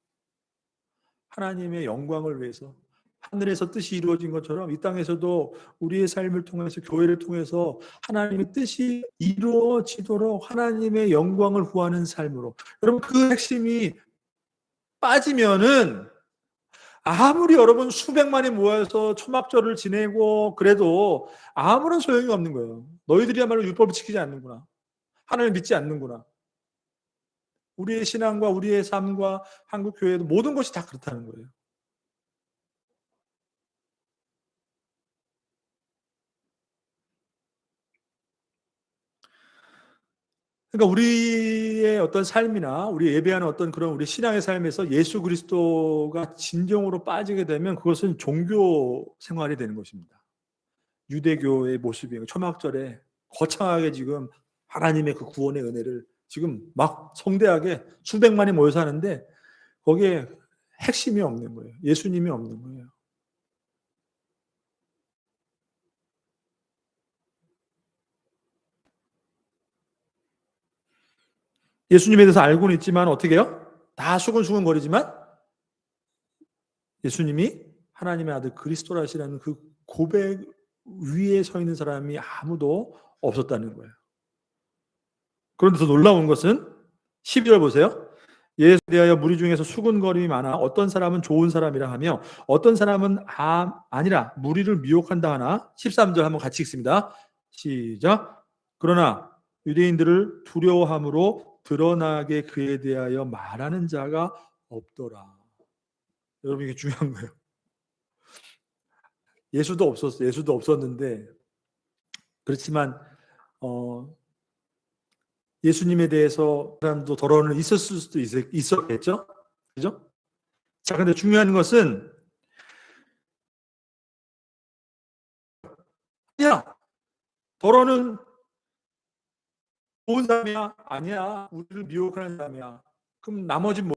하나님의 영광을 위해서, 하늘에서 뜻이 이루어진 것처럼 이 땅에서도 우리의 삶을 통해서, 교회를 통해서 하나님의 뜻이 이루어지도록 하나님의 영광을 구하는 삶으로. 여러분, 그 핵심이 빠지면은 아무리 여러분 수백만이 모여서 초막절을 지내고 그래도 아무런 소용이 없는 거예요. 너희들이야말로 율법을 지키지 않는구나, 하나님을 믿지 않는구나. 우리의 신앙과 우리의 삶과 한국 교회도 모든 것이 다 그렇다는 거예요. 그러니까 우리의 어떤 삶이나 우리 예배하는 어떤 그런 우리 신앙의 삶에서 예수 그리스도가 진정으로 빠지게 되면 그것은 종교 생활이 되는 것입니다. 유대교의 모습이에요. 초막절에 거창하게 지금 하나님의 그 구원의 은혜를 지금 막 성대하게 수백만이 모여서 하는데 거기에 핵심이 없는 거예요. 예수님이 없는 거예요. 예수님에 대해서 알고는 있지만 어떻게 해요? 다 수근수근거리지만 예수님이 하나님의 아들 그리스도라시라는 그 고백 위에 서 있는 사람이 아무도 없었다는 거예요. 그런데 더 놀라운 것은 12절 보세요. 예수에 대하여 무리 중에서 수군거림이 많아 어떤 사람은 좋은 사람이라 하며 어떤 사람은 아니라 무리를 미혹한다 하나. 13절 한번 같이 읽습니다. 시작. 그러나 유대인들을 두려워함으로 드러나게 그에 대하여 말하는 자가 없더라. 여러분 이게 중요한 거예요. 예수도 없었는데 그렇지만 예수님에 대해서 사람도 더러움은 있었을 수도 있었겠죠? 그죠? 자, 근데 중요한 것은 야, 더러는 좋은 사람이야? 아니야. 우리를 미혹하는 사람이야. 그럼 나머지 뭐?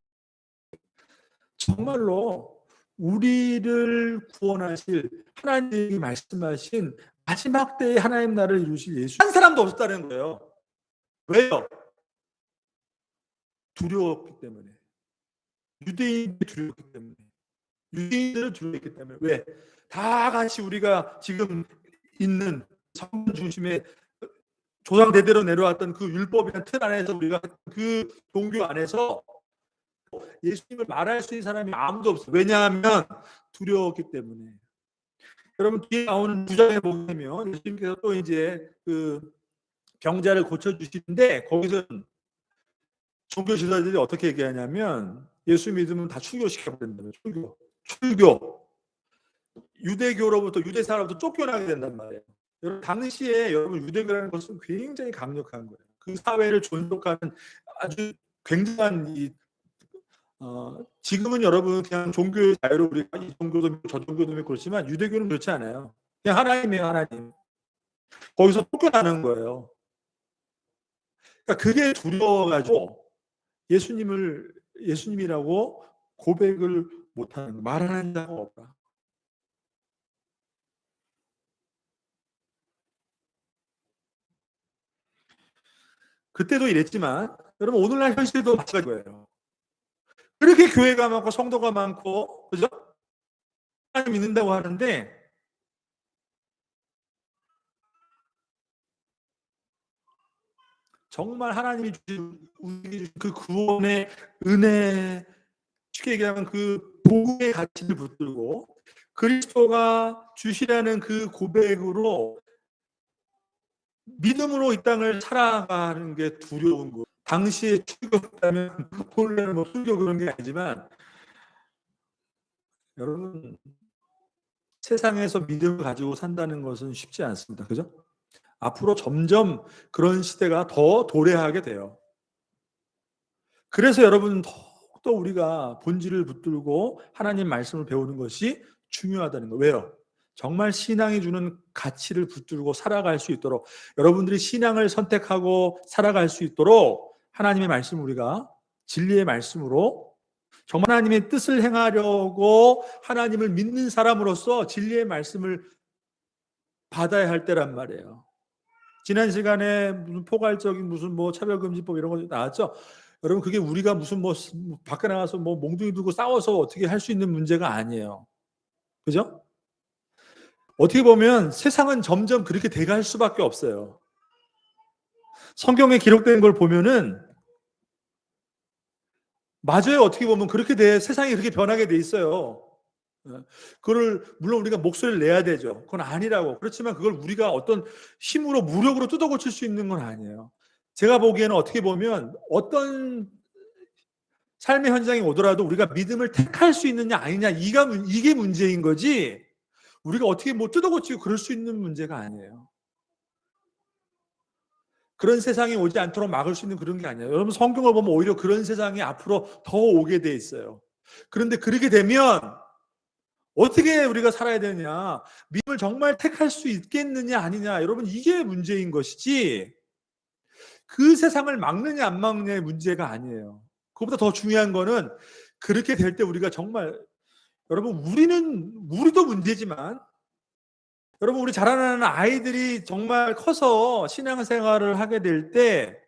정말로 우리를 구원하실 하나님이 말씀하신 마지막 때에 하나님 나라를 이루실 예수 한 사람도 없었다는 거예요. 왜요? 두려웠기 때문에. 유대인들이 두려웠기 때문에. 유대인들을 두려웠기 때문에. 왜? 다 같이 우리가 지금 있는 성전 중심에 조상 대대로 내려왔던 그 율법이라는 틀 안에서 우리가 그 종교 안에서 예수님을 말할 수 있는 사람이 아무도 없어요. 왜냐하면 두려웠기 때문에. 여러분 뒤에 나오는 9장에 보면 예수님께서 또 이제 그 병자를 고쳐주시는데 거기서 종교 지도자들이 어떻게 얘기하냐면 예수 믿으면 다 출교시켜야 된다면 출교. 유대교로부터 유대사로부터 쫓겨나게 된단 말이에요. 여러분 당시에 여러분 유대교라는 것은 굉장히 강력한 거예요. 그 사회를 존속하는 아주 굉장한 지금은 여러분 그냥 종교의 자유로 우리가 이 종교도 믿고 저 종교도 믿고 그렇지만 유대교는 그렇지 않아요. 그냥 하나님이에요, 하나님. 거기서 쫓겨나는 거예요. 그러니까 그게 두려워가지고 예수님이라고 고백을 못하는 말하는 자가 없다. 그때도 이랬지만 여러분 오늘날 현실도 마찬가지예요. 그렇게 교회가 많고 성도가 많고 그죠? 하나님 믿는다고 하는데 정말 하나님이 주신 그 구원의 은혜 쉽게 얘기하면 그 복음의 가치를 붙들고 그리스도가 주시라는 그 고백으로 믿음으로 이 땅을 살아가는 게 두려운 거. 당시에 출교했다면 오늘날 뭐 출교 그런 게 아니지만 여러분 세상에서 믿음을 가지고 산다는 것은 쉽지 않습니다. 그죠? 앞으로 점점 그런 시대가 더 도래하게 돼요. 그래서 여러분 더욱더 우리가 본질을 붙들고 하나님 말씀을 배우는 것이 중요하다는 거예요. 왜요? 정말 신앙이 주는 가치를 붙들고 살아갈 수 있도록 여러분들이 신앙을 선택하고 살아갈 수 있도록 하나님의 말씀을 우리가 진리의 말씀으로 정말 하나님의 뜻을 행하려고 하나님을 믿는 사람으로서 진리의 말씀을 받아야 할 때란 말이에요. 지난 시간에 무슨 포괄적인 무슨 뭐 차별금지법 이런 거 나왔죠. 여러분 그게 우리가 무슨 뭐 밖에 나가서 뭐 몽둥이 들고 싸워서 어떻게 할 수 있는 문제가 아니에요. 그죠? 어떻게 보면 세상은 점점 그렇게 돼갈 수밖에 없어요. 성경에 기록된 걸 보면은 맞아요. 어떻게 보면 그렇게 세상이 그렇게 변하게 돼 있어요. 그걸 물론 우리가 목소리를 내야 되죠. 그건 아니라고. 그렇지만 그걸 우리가 어떤 힘으로 무력으로 뜯어 고칠 수 있는 건 아니에요. 제가 보기에는 어떻게 보면 어떤 삶의 현장에 오더라도 우리가 믿음을 택할 수 있느냐 아니냐 이게 문제인 거지 우리가 어떻게 뭐 뜯어 고치고 그럴 수 있는 문제가 아니에요. 그런 세상이 오지 않도록 막을 수 있는 그런 게 아니에요. 여러분 성경을 보면 오히려 그런 세상이 앞으로 더 오게 돼 있어요. 그런데 그렇게 되면 어떻게 우리가 살아야 되느냐, 믿음을 정말 택할 수 있겠느냐 아니냐, 여러분 이게 문제인 것이지 그 세상을 막느냐 안 막느냐의 문제가 아니에요. 그것보다 더 중요한 거는 그렇게 될 때 우리가 정말 여러분 우리도 문제지만 여러분 우리 자라나는 아이들이 정말 커서 신앙생활을 하게 될 때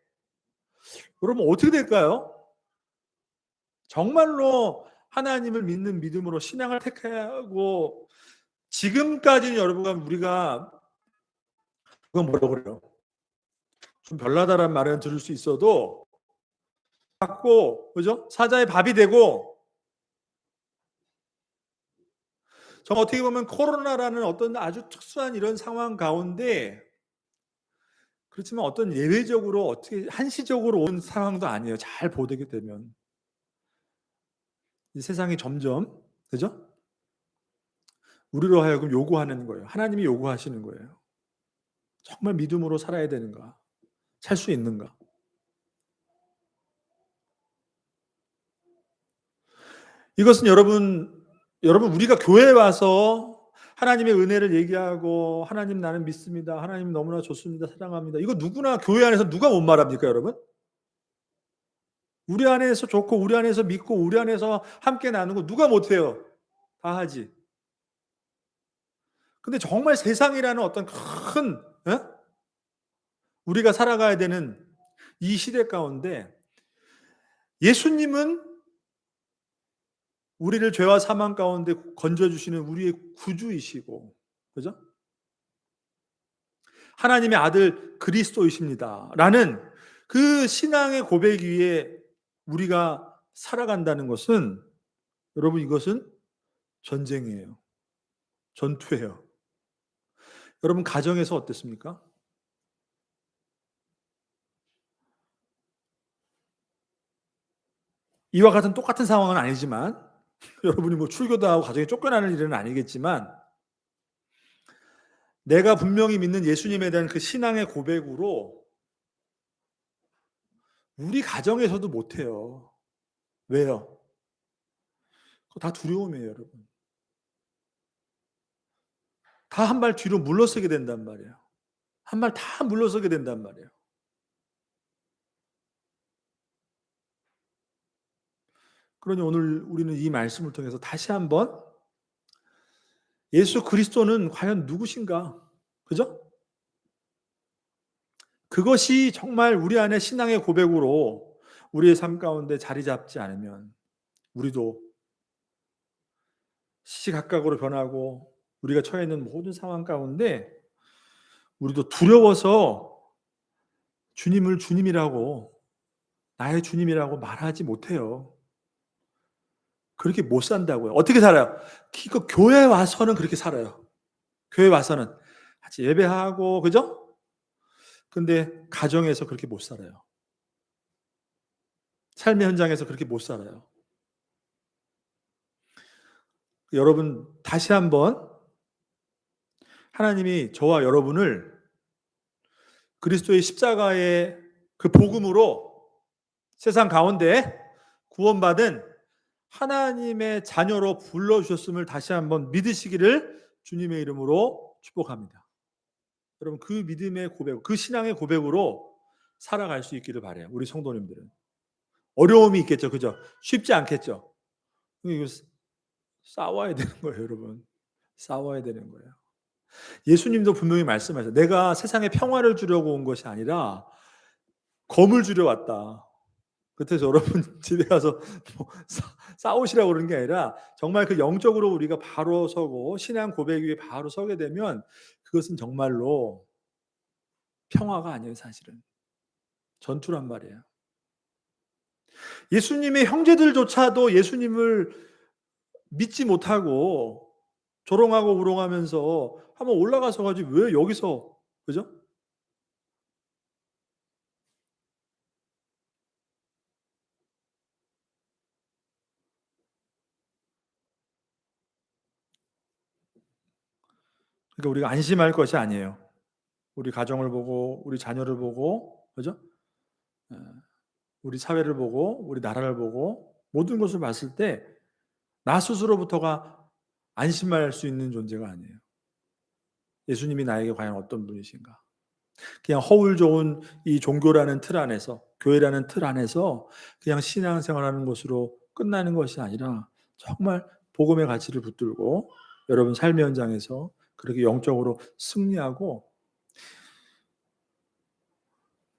그러면 어떻게 될까요? 정말로 하나님을 믿는 믿음으로 신앙을 택하고 지금까지는 여러분과 우리가 그건 뭐라고 그래요? 좀 별나다란 말은 들을 수 있어도 받고 그죠? 사자의 밥이 되고 정 어떻게 보면 코로나라는 어떤 아주 특수한 이런 상황 가운데 그렇지만 어떤 예외적으로 어떻게 한시적으로 온 상황도 아니에요. 잘 보게 되면 이 세상이 점점 그죠? 우리로 하여금 요구하는 거예요. 하나님이 요구하시는 거예요. 정말 믿음으로 살아야 되는가? 살 수 있는가? 이것은 여러분 우리가 교회에 와서 하나님의 은혜를 얘기하고 하나님 나는 믿습니다. 하나님 너무나 좋습니다. 사랑합니다. 이거 누구나 교회 안에서 누가 못 말합니까, 여러분? 우리 안에서 좋고 우리 안에서 믿고 우리 안에서 함께 나누고 누가 못 해요? 다 하지. 근데 정말 세상이라는 어떤 큰 우리가 살아가야 되는 이 시대 가운데 예수님은 우리를 죄와 사망 가운데 건져 주시는 우리의 구주이시고 그죠? 하나님의 아들 그리스도이십니다라는 그 신앙의 고백 위에 우리가 살아간다는 것은 여러분 이것은 전쟁이에요. 전투예요. 여러분 가정에서 어땠습니까? 이와 같은 똑같은 상황은 아니지만 여러분이 뭐 출교도 하고 가정에 쫓겨나는 일은 아니겠지만 내가 분명히 믿는 예수님에 대한 그 신앙의 고백으로 우리 가정에서도 못해요. 왜요? 그거 다 두려움이에요, 여러분. 다 한 발 뒤로 물러서게 된단 말이에요. 한 발 다 물러서게 된단 말이에요. 그러니 오늘 우리는 이 말씀을 통해서 다시 한번 예수 그리스도는 과연 누구신가? 그죠? 그것이 정말 우리 안에 신앙의 고백으로 우리의 삶 가운데 자리 잡지 않으면 우리도 시시각각으로 변하고 우리가 처해 있는 모든 상황 가운데 우리도 두려워서 주님을 주님이라고 나의 주님이라고 말하지 못해요. 그렇게 못 산다고요. 어떻게 살아요? 그 교회 와서는 그렇게 살아요. 교회 와서는 같이 예배하고 그죠? 근데 가정에서 그렇게 못 살아요. 삶의 현장에서 그렇게 못 살아요. 여러분 다시 한번 하나님이 저와 여러분을 그리스도의 십자가의 그 복음으로 세상 가운데 구원받은 하나님의 자녀로 불러주셨음을 다시 한번 믿으시기를 주님의 이름으로 축복합니다. 여러분 그 믿음의 고백, 그 신앙의 고백으로 살아갈 수 있기를 바라요. 우리 성도님들은. 어려움이 있겠죠. 그죠? 쉽지 않겠죠. 이거 싸워야 되는 거예요, 여러분. 싸워야 되는 거예요. 예수님도 분명히 말씀하셨어요. 내가 세상에 평화를 주려고 온 것이 아니라 검을 주려 왔다. 그래서 여러분 집에 가서 뭐 싸우시라고 그러는 게 아니라 정말 그 영적으로 우리가 바로 서고 신앙 고백 위에 바로 서게 되면 그것은 정말로 평화가 아니에요, 사실은. 전투란 말이에요. 예수님의 형제들조차도 예수님을 믿지 못하고 조롱하고 우롱하면서 한번 올라가서 가지고 왜 여기서 그죠? 그러니까 우리가 안심할 것이 아니에요. 우리 가정을 보고 우리 자녀를 보고 그죠? 예, 우리 사회를 보고 우리 나라를 보고 모든 것을 봤을 때 나 스스로부터가 안심할 수 있는 존재가 아니에요. 예수님이 나에게 과연 어떤 분이신가? 그냥 허울 좋은 이 종교라는 틀 안에서 교회라는 틀 안에서 그냥 신앙생활하는 것으로 끝나는 것이 아니라 정말 복음의 가치를 붙들고 여러분 삶의 현장에서 그렇게 영적으로 승리하고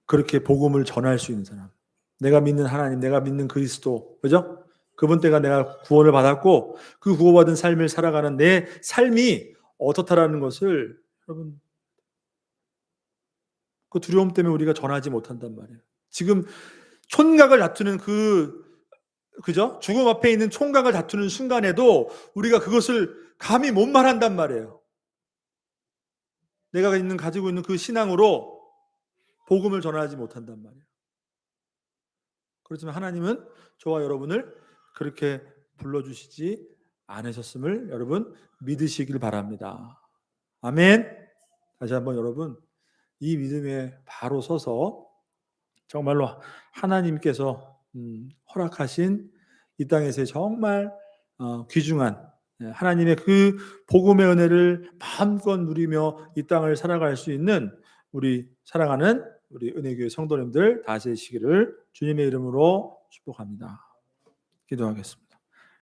그렇게 복음을 전할 수 있는 사람. 내가 믿는 하나님, 내가 믿는 그리스도, 그죠? 그분 때가 내가 구원을 받았고 그 구원받은 삶을 살아가는 내 삶이 어떻다라는 것을 여러분 그 두려움 때문에 우리가 전하지 못한단 말이에요. 지금 총각을 다투는 그죠? 죽음 앞에 있는 총각을 다투는 순간에도 우리가 그것을 감히 못 말한단 말이에요. 내가 가지고 있는 그 신앙으로 복음을 전하지 못한단 말이에요. 그렇지만 하나님은 저와 여러분을 그렇게 불러주시지 않으셨음을 여러분 믿으시길 바랍니다. 아멘. 다시 한번 여러분 이 믿음에 바로 서서 정말로 하나님께서 허락하신 이 땅에서의 정말 귀중한 하나님의 그 복음의 은혜를 마음껏 누리며 이 땅을 살아갈 수 있는 우리 사랑하는 우리 은혜교회 성도님들 다 되시기를 주님의 이름으로 축복합니다. 기도하겠습니다.